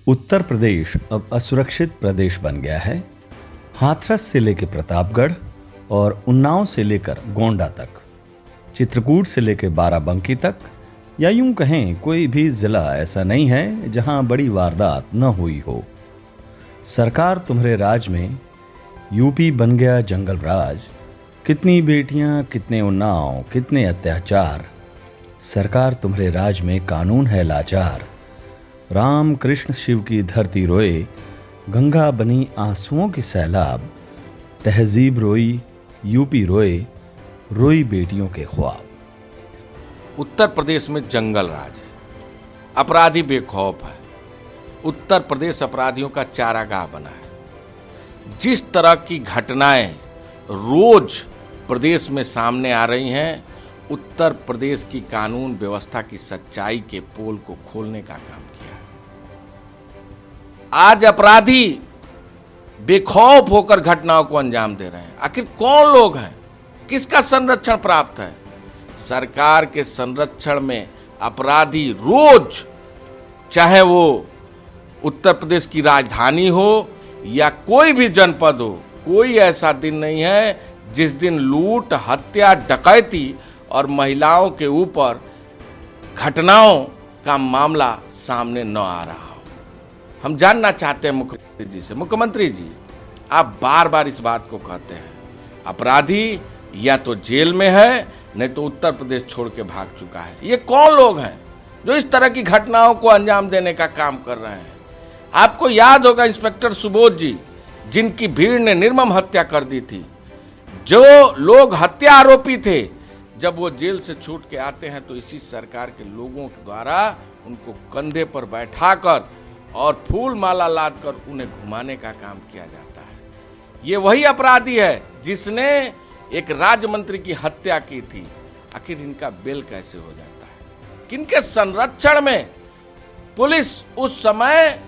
उत्तर प्रदेश अब असुरक्षित प्रदेश बन गया है। हाथरस से लेकर प्रतापगढ़ और उन्नाव से लेकर गोंडा तक, चित्रकूट से लेकर बाराबंकी तक, या यूं कहें कोई भी जिला ऐसा नहीं है जहां बड़ी वारदात न हुई हो। सरकार तुम्हारे राज में यूपी बन गया जंगल राज। कितनी बेटियां, कितने उन्नाव, कितने अत्याचार। सरकार तुम्हारे राज में कानून है लाचार। राम कृष्ण शिव की धरती रोए, गंगा बनी आंसुओं की सैलाब। तहजीब रोई, यूपी रोए, रोई बेटियों के ख्वाब। उत्तर प्रदेश में जंगल राज है, अपराधी बेखौफ है। उत्तर प्रदेश अपराधियों का चारागाह बना है। जिस तरह की घटनाएं रोज प्रदेश में सामने आ रही हैं, उत्तर प्रदेश की कानून व्यवस्था की सच्चाई के पोल को खोलने का काम किया है। आज अपराधी बेखौफ होकर घटनाओं को अंजाम दे रहे हैं। आखिर कौन लोग हैं, किसका संरक्षण प्राप्त है? सरकार के संरक्षण में अपराधी रोज, चाहे वो उत्तर प्रदेश की राजधानी हो या कोई भी जनपद हो, कोई ऐसा दिन नहीं है जिस दिन लूट, हत्या, डकैती और महिलाओं के ऊपर घटनाओं का मामला सामने न आ रहा हो। हम जानना चाहते हैं मुख्यमंत्री जी से, मुख्यमंत्री जी आप बार बार इस बात को कहते हैं, अपराधी या तो जेल में है, नहीं तो उत्तर प्रदेश छोड़ के भाग चुका है। ये कौन लोग हैं जो इस तरह की घटनाओं को अंजाम देने का काम कर रहे हैं? आपको याद होगा इंस्पेक्टर सुबोध जी, जिनकी भीड़ ने निर्मम हत्या कर दी थी। जो लोग हत्या आरोपी थे, जब वो जेल से छूट के आते हैं तो इसी सरकार के लोगों के द्वारा उनको कंधे पर बैठाकर और फूल माला लादकर उन्हें घुमाने का काम किया जाता है। ये वही अपराधी है जिसने एक राज्य मंत्री की हत्या की थी। आखिर इनका बेल कैसे हो जाता है? किनके संरक्षण में पुलिस उस समय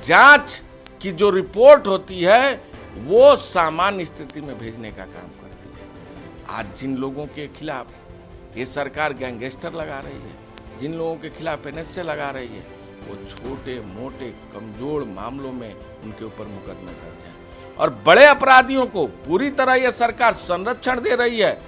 जांच की जो रिपोर्ट होती है वो सामान्य स्थिति में भेजने का काम करती है। आज जिन लोगों के खिलाफ ये सरकार गैंगस्टर लगा रही है, जिन लोगों के खिलाफ एनएसए लगा रही है, वो छोटे मोटे कमजोर मामलों में उनके ऊपर मुकदमे दर्ज है। और बड़े अपराधियों को पूरी तरह यह सरकार संरक्षण दे रही है।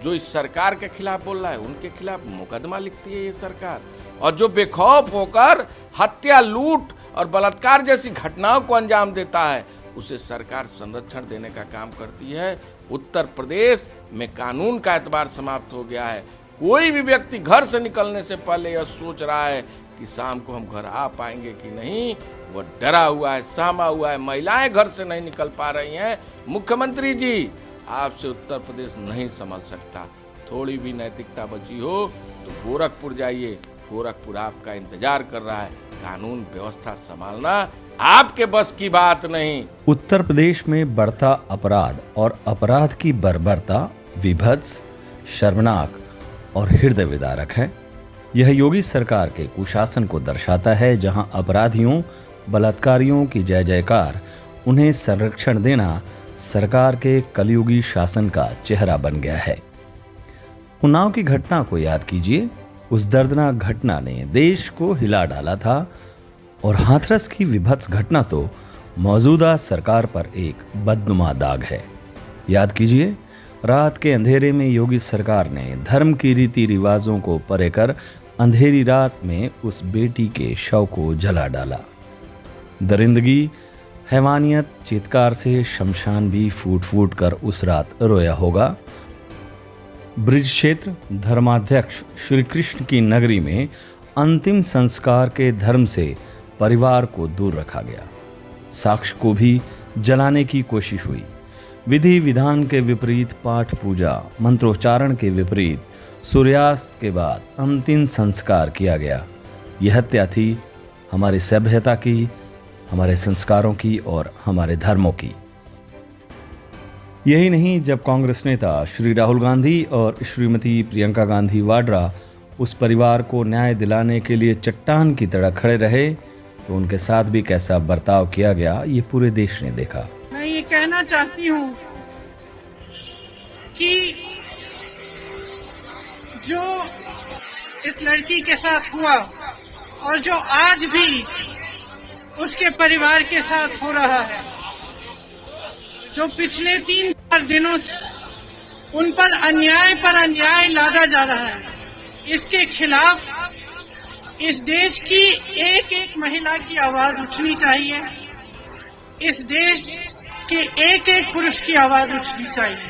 जो इस सरकार के खिलाफ बोल रहा है उनके खिलाफ मुकदमा लिखती है ये सरकार। और जो बेखौफ होकर हत्या, लूट और बलात्कार जैसी घटनाओं को अंजाम देता है, उसे सरकार संरक्षण देने का काम करती है। उत्तर प्रदेश में कानून का एतबार समाप्त हो गया है। कोई भी व्यक्ति घर से निकलने से पहले यह सोच रहा है कि शाम को हम घर आ पाएंगे कि नहीं, वो डरा हुआ है, सहमा हुआ है। महिलाएं घर से नहीं निकल पा रही हैं। मुख्यमंत्री जी, आपसे उत्तर प्रदेश नहीं संभल सकता। थोड़ी भी नैतिकता बची हो तो गोरखपुर जाइए, गोरखपुर आपका इंतजार कर रहा है। कानून व्यवस्था संभालना आपके बस की बात नहीं। उत्तर प्रदेश में बढ़ता अपराध और अपराध की बर्बरता विभत्स, शर्मनाक और हृदय विदारक है। यह योगी सरकार के कुशासन को दर्शाता है, जहां अपराधियों, बलात्कारियों की जय जयकार, उन्हें संरक्षण देना सरकार के कलयुगी शासन का चेहरा बन गया है। उन्नाव की घटना को याद कीजिए। उस दर्दनाक घटना ने देश को हिला डाला था। और हाथरस की विभत्स घटना तो मौजूदा सरकार पर एक बदनुमा दाग है। याद कीजिए, रात के अंधेरे में योगी सरकार ने धर्म की रीति रिवाजों को परे कर अंधेरी रात में उस बेटी के शव को जला डाला। दरिंदगी, हैवानियत, चित्कार से शमशान भी फूट फूट कर उस रात रोया होगा। ब्रिज क्षेत्र धर्माध्यक्ष श्री कृष्ण की नगरी में अंतिम संस्कार के धर्म से परिवार को दूर रखा गया। साक्ष्य को भी जलाने की कोशिश हुई। विधि विधान के विपरीत पाठ पूजा, मंत्रोच्चारण के विपरीत सूर्यास्त के बाद अंतिम संस्कार किया गया। यह हत्या थी हमारी सभ्यता की, हमारे संस्कारों की और हमारे धर्मों की। यही नहीं, जब कांग्रेस नेता श्री राहुल गांधी और श्रीमती प्रियंका गांधी वाड्रा उस परिवार को न्याय दिलाने के लिए चट्टान की तरह खड़े रहे, तो उनके साथ भी कैसा बर्ताव किया गया ये पूरे देश ने देखा। मैं ये कहना चाहती हूँ कि जो इस लड़की के साथ हुआ और जो आज भी उसके परिवार के साथ हो रहा है, जो पिछले 3-4 दिनों से उन पर अन्याय लादा जा रहा है, इसके खिलाफ इस देश की एक एक महिला की आवाज उठनी चाहिए। इस देश के एक एक पुरुष की आवाज उठनी चाहिए,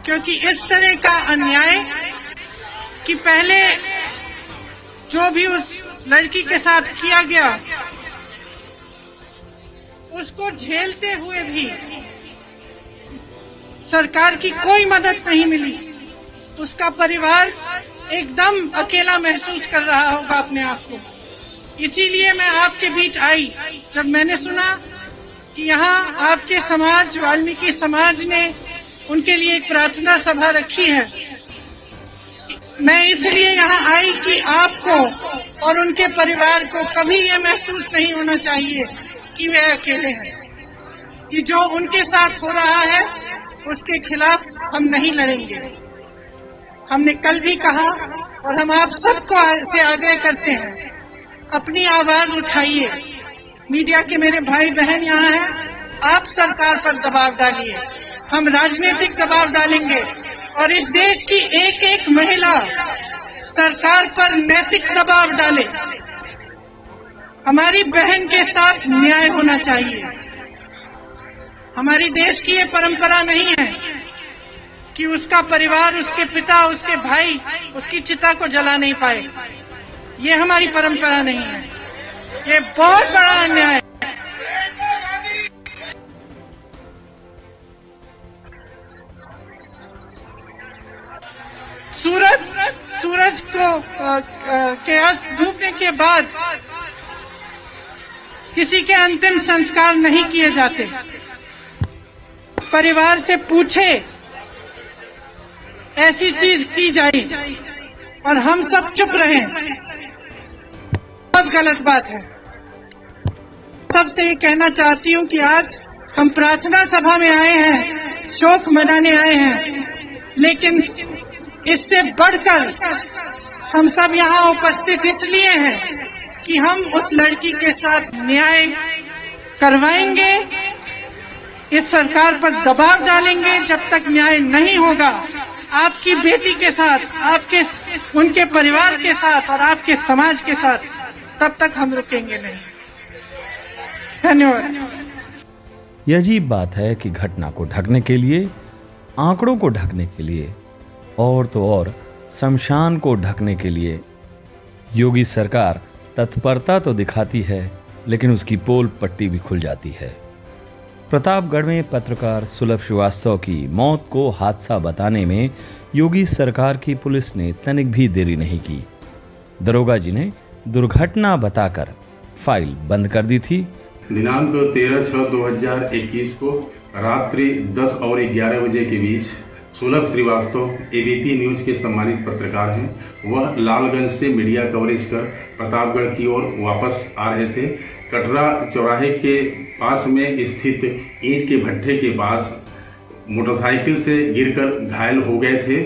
क्योंकि इस तरह का अन्याय कि पहले जो भी उस लड़की के साथ किया गया उसको झेलते हुए भी सरकार की कोई मदद नहीं मिली। उसका परिवार एकदम अकेला महसूस कर रहा होगा अपने आप को। इसीलिए मैं आपके बीच आई जब मैंने सुना कि यहाँ आपके समाज, वाल्मीकि समाज ने उनके लिए एक प्रार्थना सभा रखी है। मैं इसलिए यहाँ आई कि आपको और उनके परिवार को कभी ये महसूस नहीं होना चाहिए कि वे अकेले हैं, कि जो उनके साथ हो रहा है उसके खिलाफ हम नहीं लड़ेंगे। हमने कल भी कहा और हम आप सबको से आग्रह करते हैं, अपनी आवाज उठाइए। मीडिया के मेरे भाई बहन यहाँ हैं, आप सरकार पर दबाव डालिए, हम राजनीतिक दबाव डालेंगे और इस देश की एक एक महिला सरकार पर नैतिक दबाव डाले। हमारी बहन के साथ न्याय होना चाहिए। हमारी देश की ये परंपरा नहीं है कि उसका परिवार, उसके पिता, उसके भाई उसकी चिता को जला नहीं पाए। ये हमारी परंपरा नहीं है, ये बहुत बड़ा अन्याय है। सूरज को के अस्त डूबने के बाद किसी के अंतिम संस्कार नहीं किए जाते। परिवार से पूछे ऐसी चीज की जाए और हम सब चुप रहें, बहुत गलत बात है। सबसे ये कहना चाहती हूँ कि आज हम प्रार्थना सभा में आए हैं, शोक मनाने आए हैं, लेकिन इससे बढ़कर हम सब यहाँ उपस्थित इसलिए हैं कि हम उस लड़की के साथ न्याय करवाएंगे, इस सरकार पर दबाव डालेंगे। जब तक न्याय नहीं होगा आपकी बेटी के साथ, आपके उनके परिवार के साथ और आपके समाज के साथ, तब तक हम रुकेंगे नहीं। धन्यवाद। यह अजीब बात है कि घटना को ढकने के लिए, आंकड़ों को ढकने के लिए और तो और शमशान को ढकने के लिए योगी सरकार तत्परता तो दिखाती है, लेकिन उसकी पोल पट्टी भी खुल जाती है। प्रतापगढ़ में पत्रकार सुलभ श्रीवास्तव की मौत को हादसा बताने में योगी सरकार की पुलिस ने तनिक भी देरी नहीं की। दरोगा जी ने दुर्घटना बताकर फाइल बंद कर दी थी। दिनांक 13/6/2021 को रात्रि 10 और 11 बजे के बीच सुलभ श्रीवास्तव एबीपी न्यूज के सम्मानित पत्रकार हैं। वह लालगंज से मीडिया कवरेज कर प्रतापगढ़ की ओर वापस आ रहे थे। कटरा चौराहे के पास में स्थित ईंट के भट्ठे के पास मोटरसाइकिल से गिरकर घायल हो गए थे।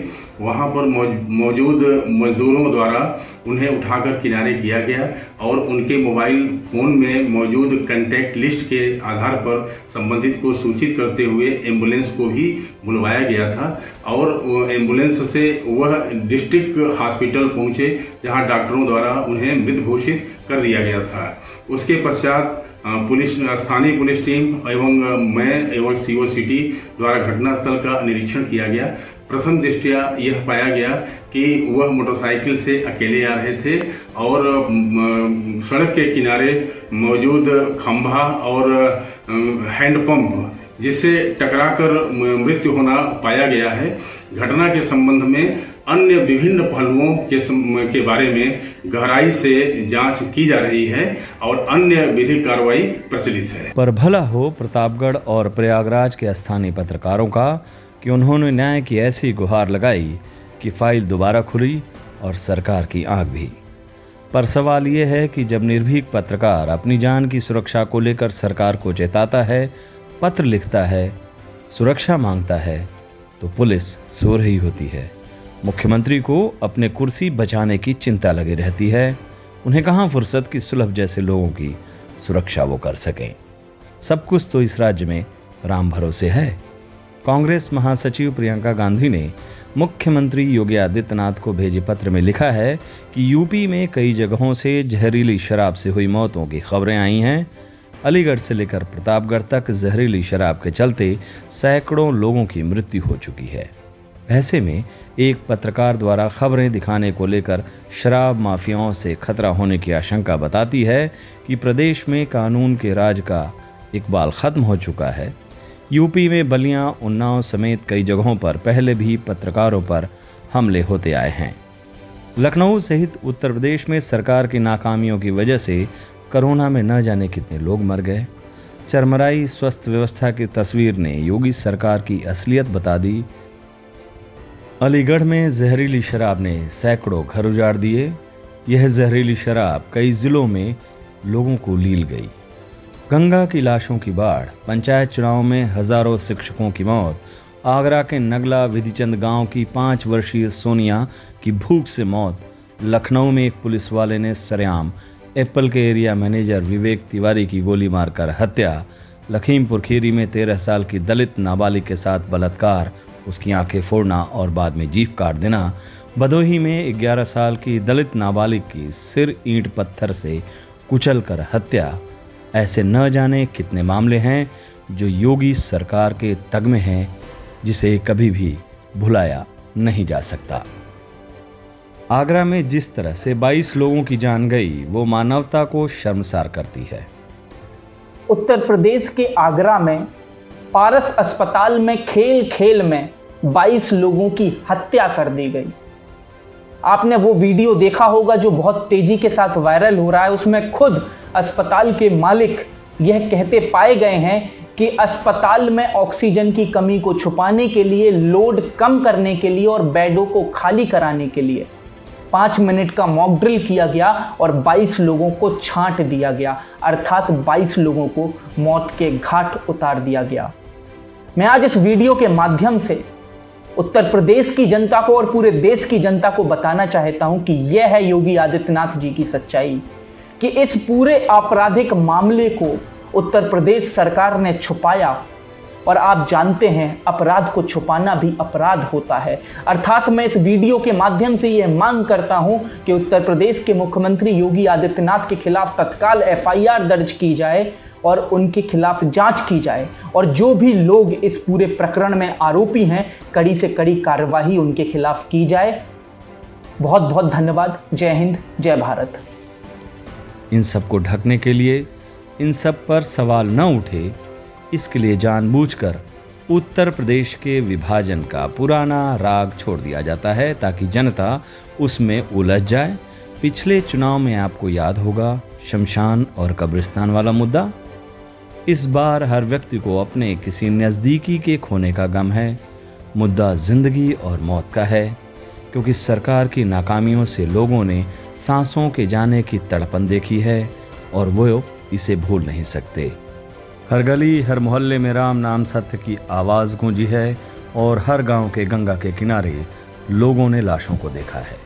वहां पर मौजूद मजदूरों द्वारा उन्हें उठाकर किनारे किया गया और उनके मोबाइल फोन में मौजूद कांटेक्ट लिस्ट के आधार पर संबंधित को सूचित करते हुए एम्बुलेंस को भी बुलवाया गया था और एम्बुलेंस से वह डिस्ट्रिक्ट हॉस्पिटल पहुंचे, जहां डॉक्टरों द्वारा उन्हें मृत घोषित कर दिया गया था। उसके पश्चात स्थानीय पुलिस टीम एवं मैं एवं सीओ सिटी द्वारा घटनास्थल का निरीक्षण किया गया। प्रथम दृष्टया यह पाया गया कि वह मोटरसाइकिल से अकेले आ रहे थे और सड़क के किनारे मौजूद खंभा और हैंडपंप जिससे टकराकर मृत्यु होना पाया गया है। घटना के संबंध में अन्य विभिन्न पहलुओं के बारे में गहराई से जांच की जा रही है और अन्य विधिक कार्रवाई प्रचलित है। पर भला हो प्रतापगढ़ और प्रयागराज के स्थानीय पत्रकारों का कि उन्होंने न्याय की ऐसी गुहार लगाई कि फाइल दोबारा खुली और सरकार की आंख भी। पर सवाल ये है कि जब निर्भीक पत्रकार अपनी जान की सुरक्षा को लेकर सरकार को चेताता है, पत्र लिखता है, सुरक्षा मांगता है, तो पुलिस सो रही होती है। मुख्यमंत्री को अपने कुर्सी बचाने की चिंता लगी रहती है। उन्हें कहाँ फुर्सत कि सुलभ जैसे लोगों की सुरक्षा वो कर सकें। सब कुछ तो इस राज्य में राम भरोसे है। कांग्रेस महासचिव प्रियंका गांधी ने मुख्यमंत्री योगी आदित्यनाथ को भेजे पत्र में लिखा है कि यूपी में कई जगहों से जहरीली शराब से हुई मौतों की खबरें आई हैं। अलीगढ़ से लेकर प्रतापगढ़ तक जहरीली शराब के चलते सैकड़ों लोगों की मृत्यु हो चुकी है। ऐसे में एक पत्रकार द्वारा खबरें दिखाने को लेकर शराब माफियाओं से खतरा होने की आशंका बताती है कि प्रदेश में कानून के राज का इकबाल खत्म हो चुका है। यूपी में बलिया, उन्नाव समेत कई जगहों पर पहले भी पत्रकारों पर हमले होते आए हैं। लखनऊ सहित उत्तर प्रदेश में सरकार की नाकामियों की वजह से कोरोना में न जाने कितने लोग मर गए। चरमराई स्वास्थ्य व्यवस्था की तस्वीर ने योगी सरकार की असलियत बता दी। अलीगढ़ में जहरीली शराब ने सैकड़ों घर उजाड़ दिए। यह जहरीली शराब कई जिलों में लोगों को लील गई। गंगा की लाशों की बाढ़, पंचायत चुनाव में हजारों शिक्षकों की मौत, आगरा के नगला विधिचंद गांव की 5 वर्षीय सोनिया की भूख से मौत, लखनऊ में एक पुलिस वाले ने सरेआम एप्पल के एरिया मैनेजर विवेक तिवारी की गोली मारकर हत्या, लखीमपुर खीरी में 13 साल की दलित नाबालिग के साथ बलात्कार, उसकी आंखें फोड़ना और बाद में जीभ काट देना, भदोही में 11 साल की दलित नाबालिग की सिर ईंट पत्थर से कुचलकर हत्या। ऐसे न जाने कितने मामले हैं जो योगी सरकार के तगमे हैं, जिसे कभी भी भुलाया नहीं जा सकता। आगरा में जिस तरह से 22 लोगों की जान गई, वो मानवता को शर्मसार करती है। उत्तर प्रदेश के आगरा में पारस अस्पताल में खेल खेल में 22 लोगों की हत्या कर दी गई। आपने वो वीडियो देखा होगा जो बहुत तेजी के साथ वायरल हो रहा है। उसमें खुद अस्पताल के मालिक यह कहते पाए गए हैं कि अस्पताल में ऑक्सीजन की कमी को छुपाने के लिए, लोड कम करने के लिए और बेडों को खाली कराने के लिए 5 मिनट का मॉक ड्रिल किया गया और 22 लोगों को छांट दिया गया, अर्थात 22 लोगों को मौत के घाट उतार दिया गया। मैं आज इस वीडियो के माध्यम से उत्तर प्रदेश की जनता को और पूरे देश की जनता को बताना चाहता हूं कि यह है योगी आदित्यनाथ जी की सच्चाई, कि इस पूरे आपराधिक मामले को उत्तर प्रदेश सरकार ने छुपाया। और आप जानते हैं अपराध को छुपाना भी अपराध होता है। अर्थात मैं इस वीडियो के माध्यम से यह मांग करता हूं कि उत्तर प्रदेश के मुख्यमंत्री योगी आदित्यनाथ के खिलाफ तत्काल एफआईआर दर्ज की जाए और उनके खिलाफ जांच की जाए, और जो भी लोग इस पूरे प्रकरण में आरोपी हैं, कड़ी से कड़ी कार्यवाही उनके खिलाफ की जाए। बहुत बहुत धन्यवाद। जय हिंद, जय भारत। इन सब को ढकने के लिए, इन सब पर सवाल न उठे, इसके लिए जानबूझकर उत्तर प्रदेश के विभाजन का पुराना राग छोड़ दिया जाता है ताकि जनता उसमें उलझ जाए। पिछले चुनाव में आपको याद होगा शमशान और कब्रिस्तान वाला मुद्दा। इस बार हर व्यक्ति को अपने किसी नज़दीकी के खोने का गम है। मुद्दा जिंदगी और मौत का है, क्योंकि सरकार की नाकामियों से लोगों ने सांसों के जाने की तड़पन देखी है और वो इसे भूल नहीं सकते। हर गली, हर मोहल्ले में राम नाम सत्य की आवाज़ गूंजी है और हर गांव के गंगा के किनारे लोगों ने लाशों को देखा है।